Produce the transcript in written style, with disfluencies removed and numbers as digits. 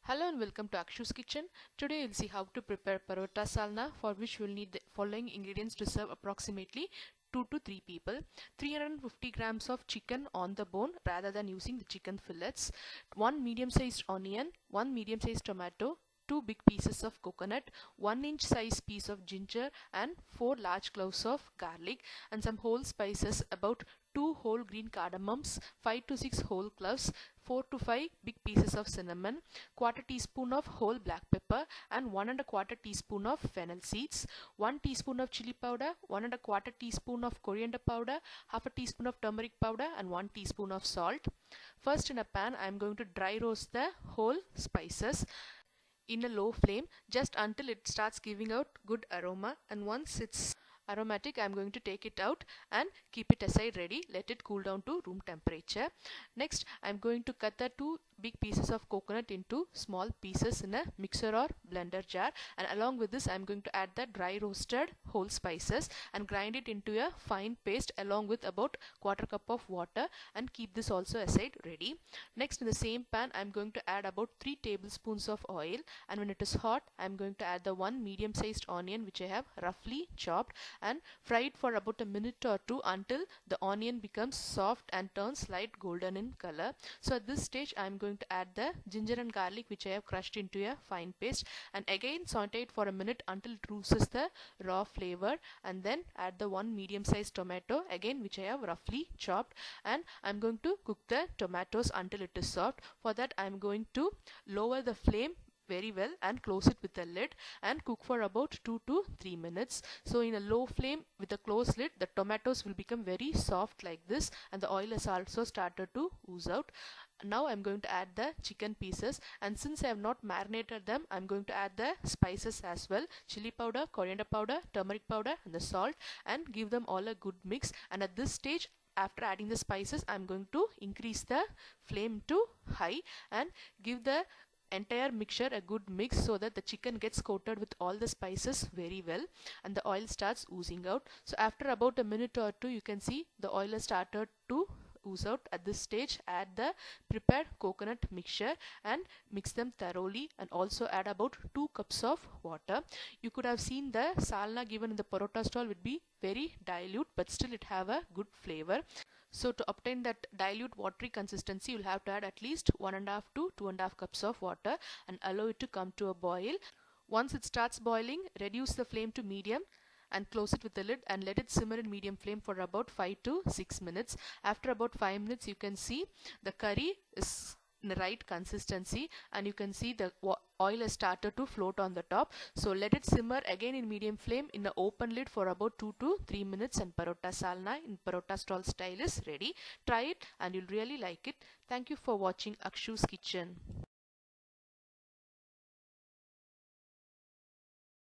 Hello and welcome to Akshu's Kitchen. Today you'll see how to prepare Parotta Saalna, for which we'll need the following ingredients to serve approximately 2 to 3 people. 350 grams of chicken on the bone rather than using the chicken fillets, 1 medium-sized onion, 1 medium-sized tomato, 2 big pieces of coconut, 1-inch size piece of ginger and 4 large cloves of garlic, and some whole spices, about 2 whole green cardamoms, 5 to 6 whole cloves, 4 to 5 big pieces of cinnamon, quarter teaspoon of whole black pepper and 1 and a quarter teaspoon of fennel seeds, 1 teaspoon of chili powder, 1 and a quarter teaspoon of coriander powder, half a teaspoon of turmeric powder and 1 teaspoon of salt. First, in a pan I am going to dry roast the whole spices in a low flame just until it starts giving out good aroma, and once it's aromatic I am going to take it out and keep it aside ready. Let it cool down to room temperature. Next I am going to cut the 2 big pieces of coconut into small pieces in a mixer or blender jar, and along with this I am going to add the dry roasted whole spices and grind it into a fine paste along with about quarter cup of water, and keep this also aside ready. Next, in the same pan I am going to add about 3 tablespoons of oil, and when it is hot I am going to add the 1 medium sized onion which I have roughly chopped, and fry it for about a minute or two until the onion becomes soft and turns light golden in color. So at this stage I am going to add the ginger and garlic which I have crushed into a fine paste, and again saute it for a minute until it loses the raw flavor, and then add the 1 medium sized tomato again which I have roughly chopped, and I am going to cook the tomatoes until it is soft. For that I am going to lower the flame very well and close it with a lid and cook for about 2 to 3 minutes. So in a low flame with a closed lid the tomatoes will become very soft like this, and the oil has also started to ooze out. Now I'm going to add the chicken pieces, and since I have not marinated them I'm going to add the spices as well: chili powder, coriander powder, turmeric powder and the salt, and give them all a good mix. And at this stage, after adding the spices, I'm going to increase the flame to high and give the entire mixture a good mix so that the chicken gets coated with all the spices very well and the oil starts oozing out. So after about a minute or two you can see the oil has started to ooze out. At this stage add the prepared coconut mixture and mix them thoroughly, and also add about 2 cups of water. You could have seen the Saalna given in the Parotta stall would be very dilute, but still it have a good flavor. So to obtain that dilute watery consistency you'll have to add at least 1.5 to 2.5 cups of water and allow it to come to a boil. Once it starts boiling, reduce the flame to medium and close it with the lid and let it simmer in medium flame for about 5 to 6 minutes. After about 5 minutes you can see the curry is in the right consistency and you can see the oil has started to float on the top. So let it simmer again in medium flame in the open lid for about 2 to 3 minutes, and Parotta Saalna in Parotta stall style is ready. Try it and you'll really like it. Thank you for watching Akshu's Kitchen.